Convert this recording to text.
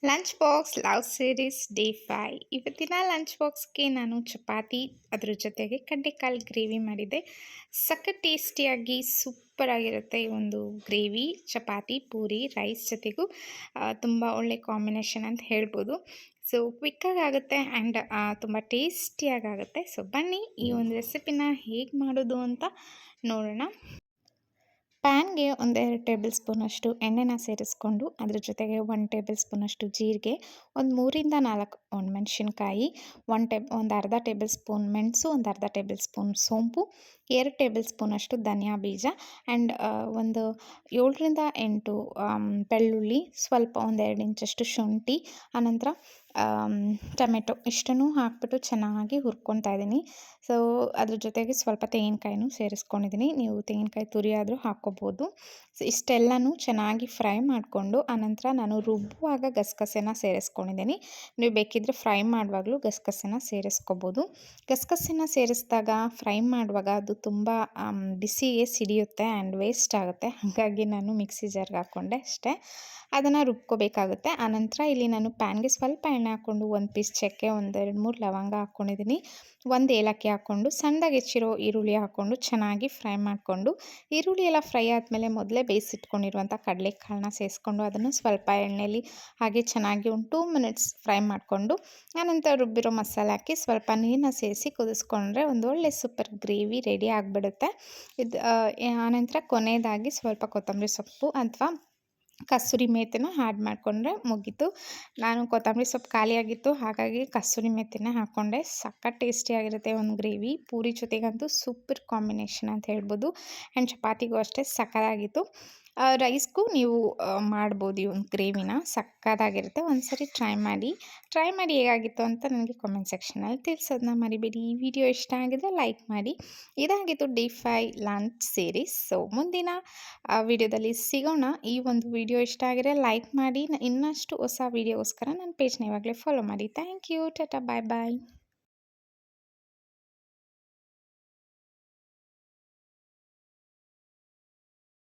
Lunch box love series day 5 ಇವತ್ತಿನ lunch ಬಾಕ್ಸ್ಗೆ ನಾನು ಚಪಾತಿ ಅದ್ರ ಜೊತೆಗೆ ಕಡ್ಲೆಕಾಳು ಗ್ರೇವಿ ಮಾಡಿದ್ದೆ. ಸಖತ್ ಟೇಸ್ಟಿಯಾಗಿ ಸೂಪರ್ ಆಗಿರುತ್ತೆ ಈ ಒಂದು ಗ್ರೇವಿ. ಚಪಾತಿ ಪೂರಿ ರೈಸ್ ಜೊತೆಗೂ ತುಂಬ ಒಳ್ಳೆ ಕಾಂಬಿನೇಷನ್ ಅಂತ ಹೇಳ್ಬೋದು. ಸೊ ಕ್ವಿಕ್ಕಾಗಿ ಆಗುತ್ತೆ ಆ್ಯಂಡ್ ತುಂಬ ಟೇಸ್ಟಿಯಾಗಿ ಆಗುತ್ತೆ. ಸೊ ಬನ್ನಿ ಈ ಒಂದು ರೆಸಿಪಿನ ಹೇಗೆ ಮಾಡೋದು ಅಂತ ನೋಡೋಣ. ಪ್ಯಾನ್ಗೆ ಒಂದೆರಡು ಟೇಬಲ್ ಸ್ಪೂನಷ್ಟು ಎಣ್ಣೆನ ಸೇರಿಸ್ಕೊಂಡು ಅದ್ರ ಜೊತೆಗೆ 1 ಟೇಬಲ್ ಸ್ಪೂನಷ್ಟು ಜೀರಿಗೆ, ಒಂದು 3ರಿಂದ 4 ಒಣಮೆಣಸಿನ್ಕಾಯಿ, ಒಂದು ಅರ್ಧ ಟೇಬಲ್ ಸ್ಪೂನ್ ಮೆಣಸು, ಒಂದು ಅರ್ಧ ಟೇಬಲ್ ಸ್ಪೂನ್ ಸೋಂಪು, 2 ಟೇಬಲ್ ಸ್ಪೂನಷ್ಟು ಧನಿಯಾ ಬೀಜ ಆ್ಯಂಡ್ ಒಂದು 7ರಿಂದ 8 ಬೆಳ್ಳುಳ್ಳಿ, ಸ್ವಲ್ಪ ಒಂದು 2 ಇಂಚಷ್ಟು ಶುಂಠಿ, ಆನಂತರ ಟೊಮೆಟೊ ಇಷ್ಟನ್ನು ಹಾಕ್ಬಿಟ್ಟು ಚೆನ್ನಾಗಿ ಹುರ್ಕೊತಾ ಇದ್ದೀನಿ. ಸೊ ಅದ್ರ ಜೊತೆಗೆ ಸ್ವಲ್ಪ ತೆಂಗಿನಕಾಯಿನೂ ಸೇರಿಸ್ಕೊಂಡಿದ್ದೀನಿ. ನೀವು ತೆಂಗಿನಕಾಯಿ ತುರಿ ಆದರೂ ಹಾಕ್ಕೋಬೋದು. ಸೊ ಇಷ್ಟೆಲ್ಲನೂ ಚೆನ್ನಾಗಿ ಫ್ರೈ ಮಾಡಿಕೊಂಡು ಆನಂತರ ನಾನು ರುಬ್ಬುವಾಗ ಗಸಗಸೆನ ಸೇರಿಸ್ಕೊಂಡಿದ್ದೀನಿ. ನೀವು ಬೇಕಿದ್ದರೆ ಫ್ರೈ ಮಾಡುವಾಗಲೂ ಗಸಗಸೆನ ಸೇರಿಸ್ಕೋಬೋದು. ಗಸಗಸೆನ ಸೇರಿಸಿದಾಗ ಫ್ರೈ ಮಾಡುವಾಗ ಅದು ತುಂಬ ಬಿಸಿಗೆ ಸಿಡಿಯುತ್ತೆ ಆ್ಯಂಡ್ ವೇಸ್ಟ್ ಆಗುತ್ತೆ. ಹಾಗಾಗಿ ನಾನು ಮಿಕ್ಸಿ ಜಾರ್ಗೆ ಹಾಕ್ಕೊಂಡೆ ಅಷ್ಟೇ. ಅದನ್ನು ರುಬ್ಕೋಬೇಕಾಗುತ್ತೆ. ಆನಂತರ ಇಲ್ಲಿ ನಾನು ಪ್ಯಾನ್ಗೆ ಸ್ವಲ್ಪ ಎಣ್ಣೆ ಹಾಕ್ಕೊಂಡು 1 ಪೀಸ್ ಚಕ್ಕೆ, ಒಂದು 2-3 ಲವಂಗ ಹಾಕ್ಕೊಂಡಿದ್ದೀನಿ. 1 ಏಲಕ್ಕಿ ಹಾಕ್ಕೊಂಡು ಸಣ್ಣದಾಗಿ ಹೆಚ್ಚಿರೋ ಈರುಳ್ಳಿ ಹಾಕ್ಕೊಂಡು ಚೆನ್ನಾಗಿ ಫ್ರೈ ಮಾಡಿಕೊಂಡು, ಈರುಳ್ಳಿ ಎಲ್ಲ ಫ್ರೈ ಆದಮೇಲೆ ಮೊದಲೇ ಬೇಯಿಸಿಟ್ಕೊಂಡಿರುವಂಥ ಕಡಲೆಕಾಳನ್ನ ಸೇರಿಸ್ಕೊಂಡು ಅದನ್ನು ಸ್ವಲ್ಪ ಎಣ್ಣೆಯಲ್ಲಿ ಹಾಗೆ ಚೆನ್ನಾಗಿ ಒಂದು 2 ಮಿನಿಟ್ಸ್ ಫ್ರೈ ಮಾಡಿಕೊಂಡು ಆನಂತರ ರುಬ್ಬಿರೋ ಮಸಾಲೆ ಹಾಕಿ ಸ್ವಲ್ಪ ನೀರನ್ನ ಸೇರಿಸಿ ಕುದಿಸ್ಕೊಂಡ್ರೆ ಒಂದು ಒಳ್ಳೆ ಸೂಪರ್ ಗ್ರೇವಿ ರೆಡಿ ಆಗಿಬಿಡುತ್ತೆ. ಇದು ಆನಂತರ ಕೊನೆಯದಾಗಿ ಸ್ವಲ್ಪ ಕೊತ್ತಂಬರಿ ಸೊಪ್ಪು ಅಥವಾ ಕಸೂರಿ ಮೇಥಿನ ಆ್ಯಡ್ ಮಾಡಿಕೊಂಡ್ರೆ ಮುಗೀತು. ನಾನು ಕೊತ್ತಂಬರಿ ಸೊಪ್ಪು ಖಾಲಿಯಾಗಿತ್ತು, ಹಾಗಾಗಿ ಕಸೂರಿ ಮೇಥಿನ ಹಾಕ್ಕೊಂಡೆ. ಸಖತ್ ಟೇಸ್ಟಿಯಾಗಿರುತ್ತೆ ಒಂದು ಗ್ರೇವಿ. ಪೂರಿ ಜೊತೆಗಂತೂ ಸೂಪರ್ ಕಾಂಬಿನೇಷನ್ ಅಂತ ಹೇಳ್ಬೋದು ಆ್ಯಂಡ್ ಚಪಾತಿಗೂ ಅಷ್ಟೇ ಸಖತ್ತಾಗಿತ್ತು. ರೈಸ್ಗೂ ನೀವು ಮಾಡ್ಬೋದು ಈ ಒಂದು ಗ್ರೇವಿನ. ಸಖತ್ತಾಗಿರುತ್ತೆ. ಒಂದ್ಸರಿ ಟ್ರೈ ಮಾಡಿ ಹೇಗಾಗಿತ್ತು ಅಂತ ನನಗೆ ಕಾಮೆಂಟ್ ಸೆಕ್ಷನಲ್ಲಿ ತಿಳಿಸೋದನ್ನ ಮರಿಬೇಡಿ. ಈ ವಿಡಿಯೋ ಇಷ್ಟ ಆಗಿದ್ರೆ ಲೈಕ್ ಮಾಡಿ. ಇದಾಗಿತ್ತು ಡೇ 5 ಲಂಚ್ ಸೀರೀಸ್. ಸೊ ಮುಂದಿನ ವಿಡಿಯೋದಲ್ಲಿ ಸಿಗೋಣ. ಈ ಒಂದು ವಿಡಿಯೋ ಇಷ್ಟ ಆಗಿದ್ರೆ ಲೈಕ್ ಮಾಡಿ. ಇನ್ನಷ್ಟು ಹೊಸ ವಿಡಿಯೋಗೋಸ್ಕರ ನನ್ನ ಪೇಜ್ನ ಇವಾಗಲೇ ಫಾಲೋ ಮಾಡಿ. Thank you. Tata bye bye.